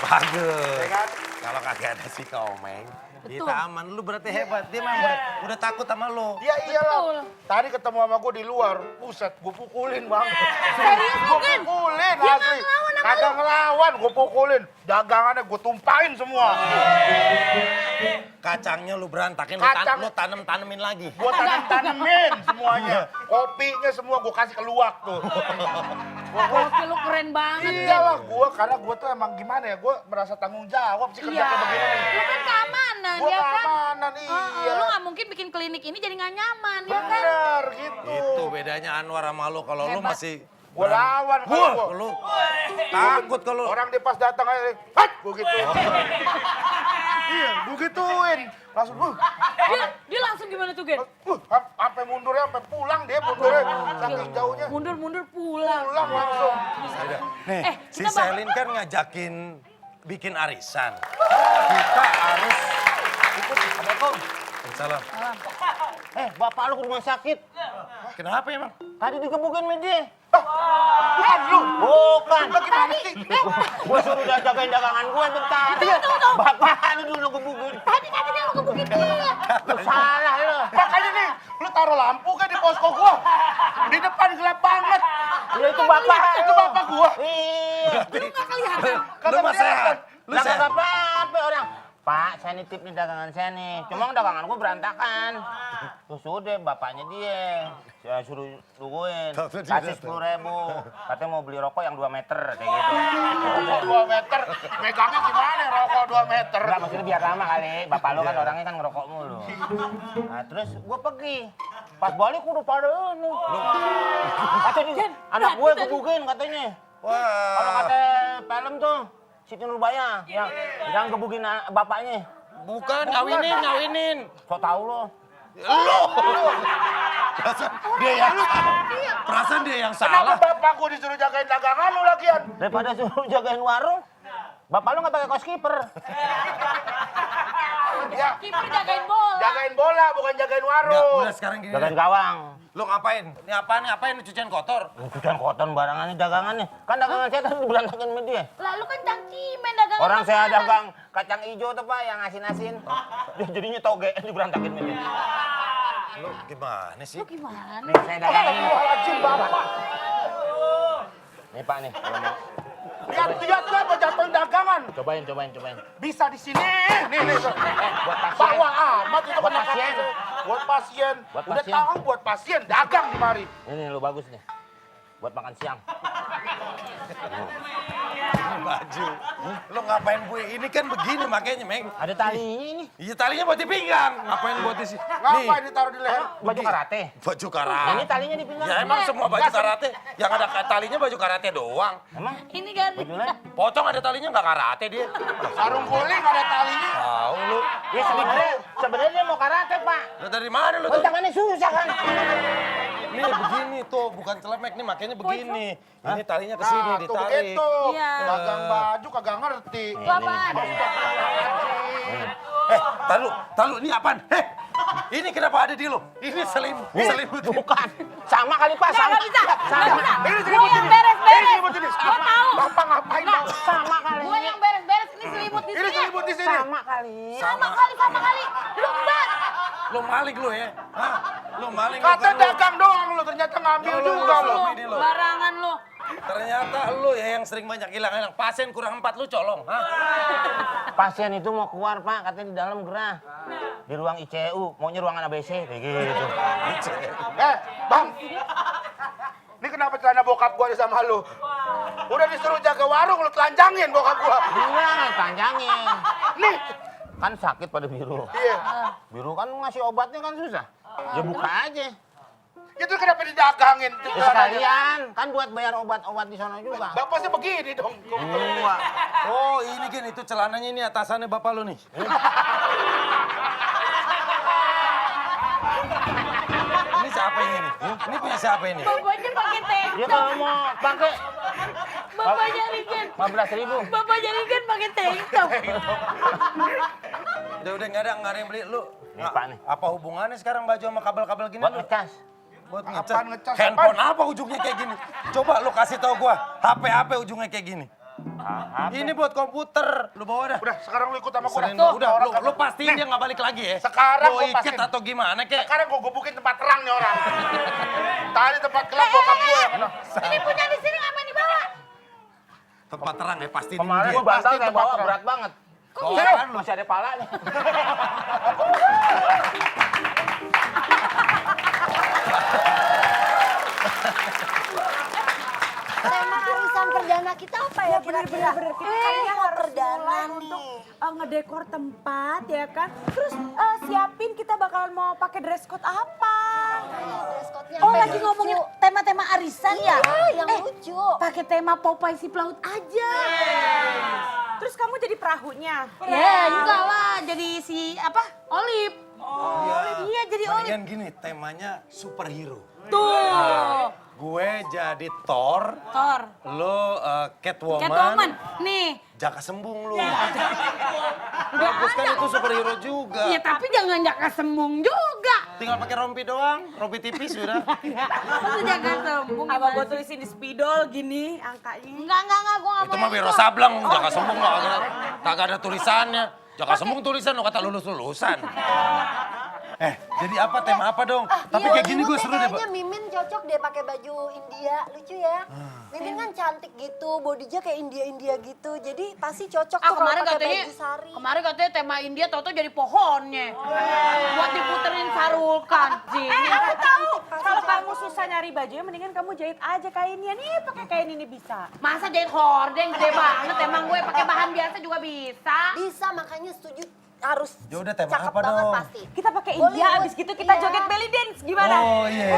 Bagus. Ya kan? Kalau kagak ada si Komeng, Betul. kita aman. Lu berarti hebat. Dia mah udah takut sama lu. Ya iyalah. Betul. Tadi ketemu sama gue di luar, buset, gue pukulin bang. Serius Gue mungkin? pukulin Dia asli. nggak ngelawan sama Kagak ngelawan, gue pukulin. Dagangannya gue tumpahin semua. Kacangnya lu berantakin, Kacang. lu tanemin lagi. Gue tanemin semuanya. Kopinya semua gue kasih keluak tuh. Gokil, lu keren banget. Iyalah karena gue tuh emang gimana ya, gue merasa tanggung jawab sih kerja Iya. kayak begini. Lu kan keamanan, Gue ya kan? keamanan, iya. Lu nggak mungkin bikin klinik ini jadi nggak nyaman, ya kan? Bener gitu. Itu bedanya Anwar sama lu. Kalau lu Hebat. masih Gue lawan Wah, kalau gue. lu takut kalau Orang dia pas datang aja, hat, gue gituin. Iya, gue gituin. Langsung, Dia langsung gimana tuh, Gen? sampai mundurnya, sampai pulang dia mundurnya. Saking jauhnya, Mundur pulang. pulang langsung. nih, si kita Selin kan ngajakin bikin arisan. Kita harus ikut. Assalamualaikum. Salam. Bapak lu ke rumah sakit. Kenapa emang? Tadi digebukin sama dia. Bukan lu. Bukan. Lu gimana sih? Gua suruh udah jagain dagangan gua bentar. Tunggu. Bapak lu dulu gebukin. Tadi dia lu gebukin dia. Lu salah lu. Makanya nih, lu taruh lampu kan di posko gua. Di depan gelap banget. Lu itu bapak Itu bapak gua. Iya. Lu nggak kelihatan. Lu mah sehat. Lu Lah sehat. kagak apa-apa orang. Pak, saya nitip nih dagangan saya nih. Cuma dagangan gua berantakan. Terus udah bapaknya dia. Saya suruh nungguin. Kasih 10.000. Katanya mau beli rokok yang 2 meter kayak gitu. Rokok 2 meter. Megangnya gimana rokok 2 meter? Enggak, maksudnya biar lama kali. Bapak lu kan orangnya kan ngerokok mulu. Nah, terus gua pergi. Pas balik udah pada ini. Katanya anak gue gebukin katanya. Kalau Wah. kata film tuh, Siti Nurbaya yang gebukin bapaknya. Bukan, ngawinin. So tau lo. Perasaan dia yang Kenapa salah. bapak gua disuruh jagain dagangan lu lagian? Daripada suruh jagain warung, bapak lu nggak pakai kaos kiper. Ya, Kiper jagain bola. jagain bola bukan jagain Enggak, warung. udah sekarang gini. Jagain deh. gawang. Lu ngapain? Ini apaan? Ngapain lu cucian kotor? Cucian kotor barangannya dagangannya. Kan dagangan saya tadi berantakin sama dia. Lalu kan cangcimen dagangan. Orang saya makanan. dagang kacang hijau tuh Pak yang asin-asin. Dia jadinya toge diberantakin sama dia. Lu gimana sih? Lu gimana? Nih saya dagangan ini. Wajib bapak. Nih Pak nih, kalau mau. Lihat apa jatuhin dagangan. Cobain. Bisa di sini. Nih. Buat pasien. Bawa amat itu Buat kena pasien. Buat pasien. Buat Udah pasien. tahu buat pasien dagang di mari. Ini lu bagus nih. Buat makan siang. Ini baju. Lu ngapain gue? Ini kan begini makanya, Meng. Ada talinya ini. Iya talinya buat di pinggang. Ngapain buat di sini? Ngapain ditaruh di leher? Baju karate. Baju Ini karate. talinya di pinggang. Ya emang semua baju karate. Yang ada talinya baju karate doang. Emang Ini kan. bajunya? Pocong ada talinya nggak karate dia. Sarung guling ada talinya. Tahu lu. Ya sebenarnya dia mau karate Pak. Lu dari mana lu Kan tuh? tangannya susah kan. Nih begini tuh, bukan celemek nih makanya begini. Ini talinya ke sini Nah, tuh ditarik. begitu. Iya. Dagang baju kagak ngerti. Lu apaan? Tahu ini apaan? Ini kenapa ada di lu? Ini selimut. Bukan. Sama kali Pak, sama. Nggak bisa. Ini Gue selimut yang ini. beres-beres. Ini selimut ini. Gua tahu. Bapak ngapain bang? Sama kali. Gue yang beres-beres. Ini selimut di Ini sini. selimut di sini. Sama kali. Sama kali. Lu mbak. Lu maling lu ya? Hah? Lu maling. Kata lu. dagang doang lu ternyata ngambil Ya, juga lu. lu. Ini lu. Barangan lu. Ternyata lu ya yang sering banyak hilang-hilang. Pasien kurang 4 lu colong. Hah? Pasien itu mau keluar Pak, katanya di dalam gerah. Di ruang ICU, maunya ruangan ABC kayak gitu. Bang. Ini kenapa celana bokap gua ada sama lu? Udah disuruh jaga warung lu telanjangin bokap gua. Iya, panjangin. Nih. Kan sakit pada biru. Iya. Biru kan ngasih obatnya kan susah. Ya buka aja. Itu kenapa didagangin? Ya sekalian, kan buat bayar obat-obat di sana juga. Bapak sih begini dong. Enggak. Oh ini gini, itu celananya ini atasannya bapak lu nih. Ini siapa ini nih? Ini punya siapa ini? Bapaknya pakai tank Dia top. kalau mau pakai Bapaknya Rigen. 15.000. Bapaknya Rigen pakai tank top. Udah nggak ada yang beli lu. Nih, Pak, nih. Apa hubungannya sekarang baju sama kabel-kabel gini? Buat lu? ngecas. Buat Apaan ngecas? Handphone apa ujungnya kayak gini? Coba lu kasih tau gua, HP ujungnya kayak gini. Ini buat komputer. Lu bawa dah. Udah, sekarang lu ikut sama gua. Sering, dah. udah, Orang lu kagak- pastiin Nih, dia nggak balik lagi ya. Sekarang Mau gua ikat pastiin. atau gimana kek? Sekarang gua gebukin tempat terang nih orang. Tadi tempat gelap bokap gua yang kena. Ini punya di sini ngapain dibawa? Tempat terang ya pasti ini Kemarin dia. gua bantal Pasti saya tempat bawa terang. berat banget. Bawa Sini, apaan lu? masih ada palanya. Tema arisan perdana kita apa ya kira-kira? Bener-bener kita Ini kayaknya mau harus perdana mulai nih. untuk ngedekor tempat ya kan. Terus siapin kita bakalan mau pakai dress code apa. Dress code-nya Oh apa? lagi ngomongin tema-tema arisan ya? Iya, yang lucu. Pakai tema Popeye si pelaut aja. Terus kamu jadi perahunya. Ya enggak lah, jadi si apa? Olive. Iya jadi Olive. Mendingan gini, temanya superhero. Tuh. Gue jadi Thor, Thor. lo Catwoman, Catwoman. Nih. Jaka Sembung lu. Bagus kan itu superhero juga. Iya tapi jangan Jaka Sembung juga. Tinggal pakai rompi doang, rompi tipis sudah. Masa Jaka Sembung? Apa gue tulisin di spidol gini angkanya. Enggak, gue nggak Itu mau. mah biro sableng, Jaka Sembung kagak ada tulisannya. Jaka Sembung tulisan lo kata lulus-lulusan. Jadi apa tema apa dong? Tapi kayak gini gue seru deh, Pak. Kayaknya Mimin cocok deh pakai baju India, lucu ya. Mimin kan cantik gitu, bodinya kayak India-India gitu. Jadi pasti cocok tuh kalau Kemarin pakai katanya, baju sari. kemarin katanya tema India toto jadi pohonnya. Buat diputerin sarulkan. Aku tahu pasti kalau cantik. kamu susah nyari bajunya mendingan kamu jahit aja kainnya. Nih pakai kain ini bisa. Masa jahit hordeng gede banget, emang gue pakai bahan biasa juga bisa. Bisa, makanya setuju harus Ya udah, tema cakep apa banget dong? pasti. Kita pakai Boleh, India, boleh. abis gitu kita Iya. joget belly dance gimana? Oh iya.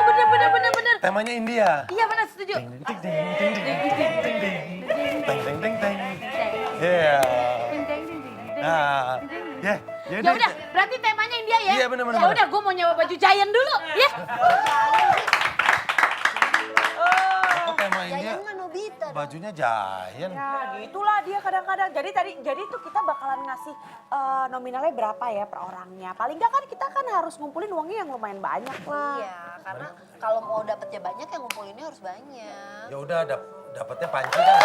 Bener. Temanya India. Iya bener setuju. Ting ting ting ting ting ting ting ting. Iya. Nah, ya, Ya udah, berarti temanya India ya? Iya, bener. Ya udah, gue mau nyewa baju Giant dulu, ya. Apa tema India? Jangan Nobita dong. Bajunya Giant. Ya gitulah dia kadang-kadang. Jadi tuh kita bakalan ngasih nominalnya berapa ya per orangnya. Paling nggak kan kita kan harus ngumpulin uangnya yang lumayan banyak lah. Iya, karena kalau mau dapetnya banyak ya ngumpulinnya harus banyak. Ya udah dapatnya panci kan.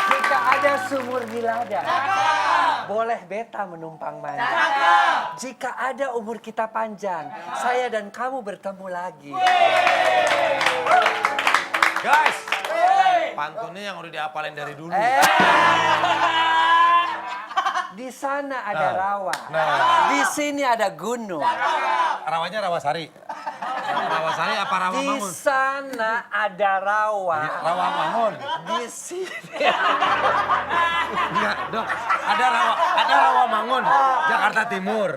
Jika ada sumur di ladang, boleh beta menumpang mandi. Jika ada umur kita panjang, saya dan kamu bertemu lagi. Guys, pantunnya yang udah dihafalin dari dulu. Di sana ada rawa, Nah. di sini ada gunung. Rawanya Rawasari. Rawasari apa Di Rawamangun? sana ada rawa, Rawamangun. di sini Iya, Dok. Ada Rawamangun, Jakarta Timur.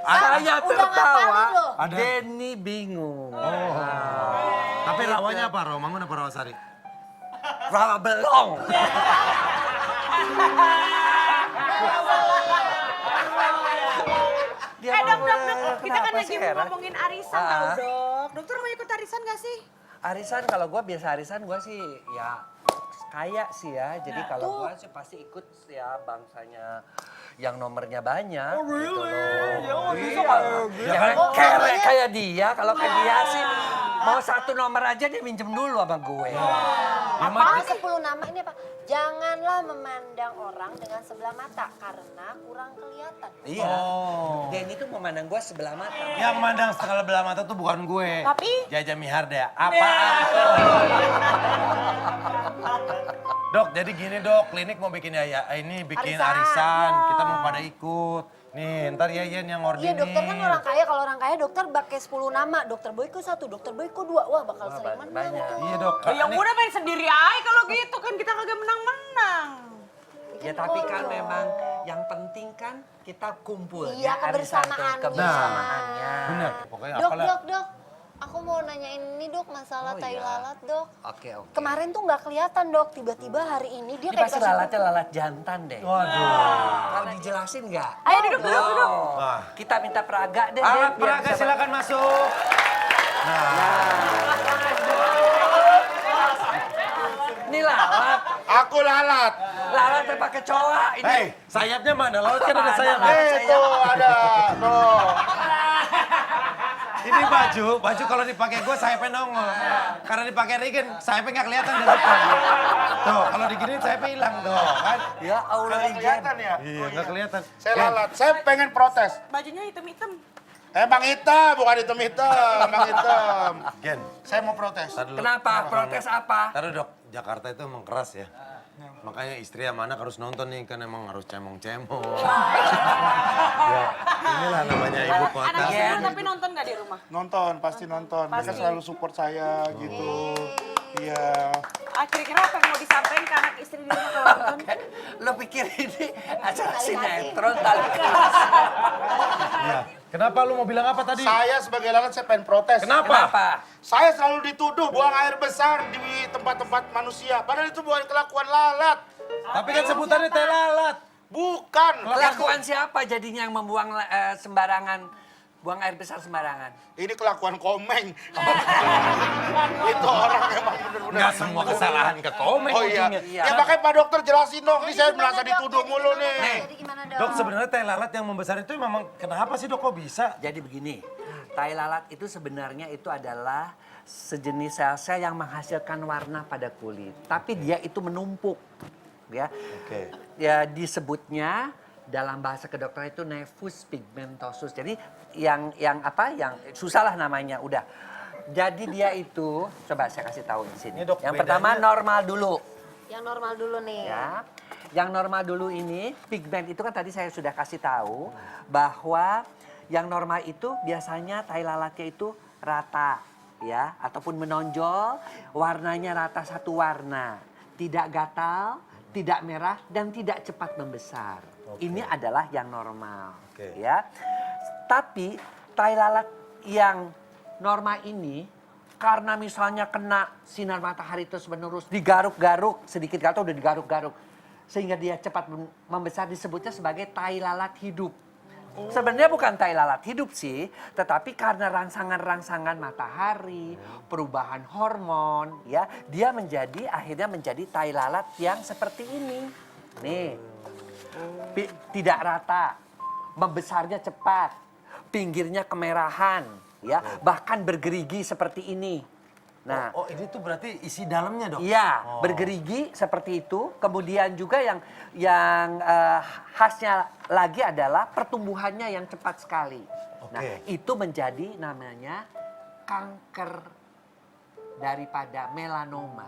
saya Udah tertawa, ngapalin loh. Ada. Denny bingung. Tapi rawanya apa? Rawamangun apa Rawasari? Rawa belong. Dia Dok, mau- kita kan kenapa lagi sih, Hera? ngomongin arisan tau dok. Dokter mau ikut arisan gak sih? Arisan kalau gue biasa arisan gue sih ya kaya sih ya. Jadi kalau gue sih pasti ikut ya bangsanya yang nomornya banyak. Oh really? Gitu loh. Iya. Jangan kere kayak dia. Kalau kayak dia sih mau satu nomor aja dia minjem dulu sama gue. Apa? 10 nama ini apa? Janganlah memandang orang dengan sebelah mata karena kurang kelihatan. Iya. Oh. Denny tuh memandang gue sebelah mata. Yang mandang setengah belah mata tuh bukan gue. Tapi? Jaja Miharda. Apaan tuh? Dok, jadi gini dok, klinik mau bikin ini bikin arisan. Kita mau pada ikut. Nih, ntar Yayan yang Iya ngordinin. dokter kan orang kaya, kalau orang kaya dokter pakai 10 nama. Dokter Boyko 1, dokter Boyko 2. Wah bakal sering menang banyak. tuh. Iya dok. Yang Ini- udah main sendiri aja kalau gitu kan kita kagak menang-menang. Ya tapi kan memang yang penting kan kita kumpul. Iya, kebersamaannya. Kebersamaannya. Bener, pokoknya Dok, apalah. dok. Aku mau nanyain ini dok, masalah Oh, tai iya. lalat dok. Oke. Kemarin tuh nggak kelihatan dok, tiba-tiba hari ini dia Ini kayak pasti kasih- lalatnya lalat jantan deh. Waduh. Mau dijelasin nggak? Ayo duduk. Wah. Kita minta Praga deh. Alat biar peraga bisa- silakan masuk. Ini lalat. Aku lalat. Lalat yang pakai coa. Ini Hei, sayapnya mana? Laut kan ada sayapnya. Tuh ada. Tuh. Ini baju kalau dipakai gue sayapnya nongol. Karena dipakai Regen, sayapnya nggak kelihatan di depan. Tuh, kalau diginiin sayapnya hilang tuh, kan? Ya Allah, Nggak Regen. kelihatan ya? Iya, nggak kelihatan. Saya lalat, saya pengen protes. Bajunya hitam-hitam. Emang hitam, bukan hitam-hitam, emang hitam. Gen, Saya mau protes. tar dulu. Kenapa? Protes apa? Taruh dok, Jakarta itu emang keras ya. Makanya istri sama anak harus nonton nih, kan emang harus cemong-cemong. Ya, inilah namanya ibu kota. Anak Iya. istri tapi nonton nggak di rumah? Nonton, pasti nonton. Mereka Pasti. selalu support saya gitu. Iya. Kira-kira apa yang mau disampaikan ke anak istri di rumah kalau nonton? Lo pikir ini acara sinetron tali kasih? Iya. Kenapa lu mau bilang apa tadi? Saya sebagai lalat saya pengen protes. Kenapa? Saya selalu dituduh buang air besar di tempat-tempat manusia. Padahal itu bukan kelakuan lalat. Tapi kan sebutannya teh lalat. Bukan. Kelakuan siapa jadinya yang membuang sembarangan, buang air besar sembarangan? Ini kelakuan komeng. Itu orang emang bener-bener. Nggak semua kesalahan ke komeng Oh iya. ujungnya. Iya. Ya makanya Pak Dokter jelasin dong. Ini saya merasa dituduh mulu nih. Jadi gimana dong? Dok, sebenarnya teh lalat yang membesar itu memang kenapa sih dok kok bisa? Jadi begini, tai lalat itu sebenarnya itu adalah sejenis sel-sel yang menghasilkan warna pada kulit. Tapi dia itu menumpuk. Ya. Oke. Ya disebutnya dalam bahasa kedokteran itu nevus pigmentosus. Jadi yang susah lah namanya udah. Jadi dia itu coba saya kasih tahu di sini. Ini, Dok, Yang bedanya- pertama normal dulu. Yang normal dulu nih. Ya. Yang normal dulu ini pigment itu kan tadi saya sudah kasih tahu bahwa yang normal itu biasanya tai lalatnya itu rata ya ataupun menonjol, warnanya rata satu warna, tidak gatal, tidak merah dan tidak cepat membesar. Ini adalah yang normal Oke. ya. Tapi tai lalat yang normal ini karena misalnya kena sinar matahari terus menerus digaruk-garuk sedikit gatal udah digaruk-garuk sehingga dia cepat membesar disebutnya sebagai tai lalat hidup. Sebenarnya bukan tai lalat hidup sih, tetapi karena rangsangan-rangsangan matahari, perubahan hormon, ya, dia akhirnya menjadi tai lalat yang seperti ini. Nih, tidak rata, membesarnya cepat, pinggirnya kemerahan, ya, bahkan bergerigi seperti ini. Nah, Oh, ini tuh berarti isi dalamnya dok? iya, bergerigi seperti itu. Kemudian juga yang khasnya lagi adalah pertumbuhannya yang cepat sekali. Nah, Oke. itu menjadi namanya kanker daripada melanoma.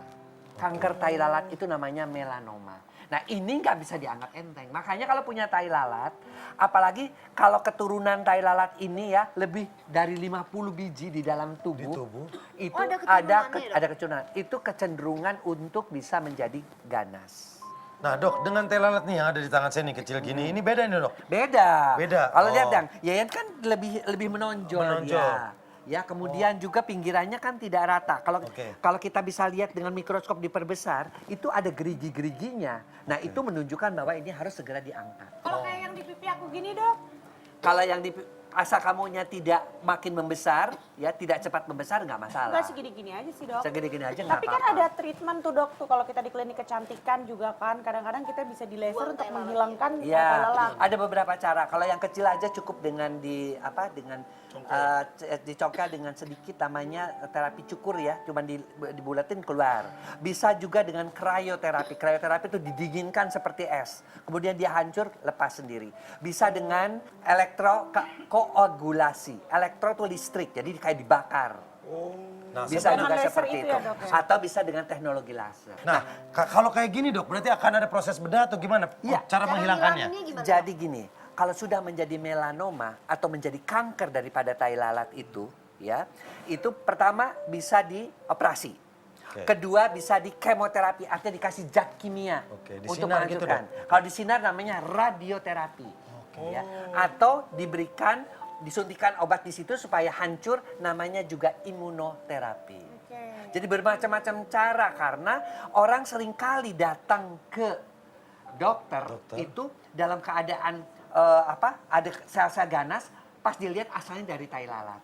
Kanker tai lalat itu namanya melanoma. Nah, ini nggak bisa dianggap enteng. Makanya kalau punya tai lalat, apalagi kalau keturunan tai lalat ini ya lebih dari 50 biji di dalam tubuh. Di tubuh? Itu Oh, ada keturunannya, Dok? ada keturunan. Itu kecenderungan untuk bisa menjadi ganas. Nah dok, dengan teh lalat nih yang ada di tangan saya nih kecil gini, ini beda nih dok? Beda. Beda, Kalau oh. lihat yang Yayan kan lebih menonjol, Menonjol. dia. Ya, kemudian juga pinggirannya kan tidak rata. Oke. Kalau kita bisa lihat dengan mikroskop diperbesar, itu ada gerigi-geriginya. Nah, itu menunjukkan bahwa ini harus segera diangkat. Kalau kayak yang di pipi aku gini dok. Kalau yang asal kamunya tidak makin membesar, ya tidak cepat membesar nggak masalah. Enggak segini-gini aja sih dok. Segini-gini aja nggak Tapi kan apa-apa. ada treatment tuh dok tuh kalau kita di klinik kecantikan juga kan kadang-kadang kita bisa di laser Buang untuk tai lalat, menghilangkan tai Ya, lalat. ada beberapa cara. Kalau yang kecil aja cukup dengan dicongkel dengan sedikit namanya terapi cukur ya, cuman dibulatin keluar. Bisa juga dengan krioterapi. Krioterapi itu didinginkan seperti es. Kemudian dia hancur, lepas sendiri. Bisa dengan elektrokoagulasi. Elektro itu listrik, jadi kayak dibakar. Nah, Bisa Dengan juga laser seperti itu itu. ya, Dok, ya? Atau bisa dengan teknologi laser. Nah, kalau kayak gini dok, berarti akan ada proses bedah atau gimana? Iya. Cara menghilangkannya? ngilanginnya gimana? Jadi gini, kalau sudah menjadi melanoma atau menjadi kanker daripada tai lalat itu, ya, itu pertama bisa dioperasi. Oke. Kedua bisa di kemoterapi, artinya dikasih zat kimia Oke, untuk disinar gitu, menghancurkan. Kalau di sinar namanya radioterapi, ya. Atau diberikan disuntikan obat di situ supaya hancur, namanya juga imunoterapi. Jadi bermacam-macam cara karena orang seringkali datang ke dokter. Itu dalam keadaan ada sel-sel ganas, pas dilihat asalnya dari tai lalat.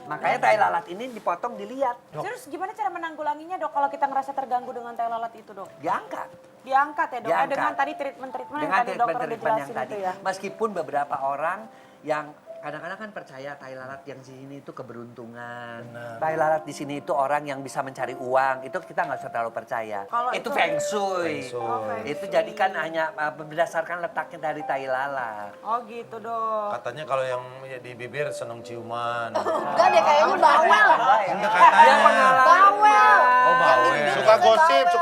Makanya tai lalat ini dipotong dilihat, Terus gimana cara menanggulanginya dok kalau kita ngerasa terganggu dengan tai lalat itu dok? diangkat. Diangkat ya dok? Diangkat. Dengan tadi treatment yang Dengan tadi dokter udah treatment yang jelasin tadi. itu ya? Meskipun beberapa orang yang kadang-kadang kan percaya tai lalat yang di sini itu keberuntungan. Tai lalat di sini itu orang yang bisa mencari uang. Itu kita nggak usah terlalu percaya. Kalau Itu itu- feng shui. Feng Itu shui. jadi kan hanya berdasarkan letaknya dari tai lalat. Oh gitu dok. Katanya kalau yang di bibir seneng ciuman. Enggak deh, kayaknya bawel. Enggak katanya. Bawel. Oh, bawel. Suka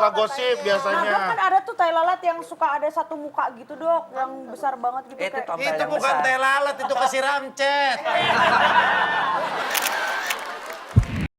gosip Nah, biasanya. dok kan ada tuh tai lalat yang suka ada satu muka gitu dok, yang besar banget gitu Itu kayak. tompel Itu yang bukan besar. teh lalat, itu kasih ramcet.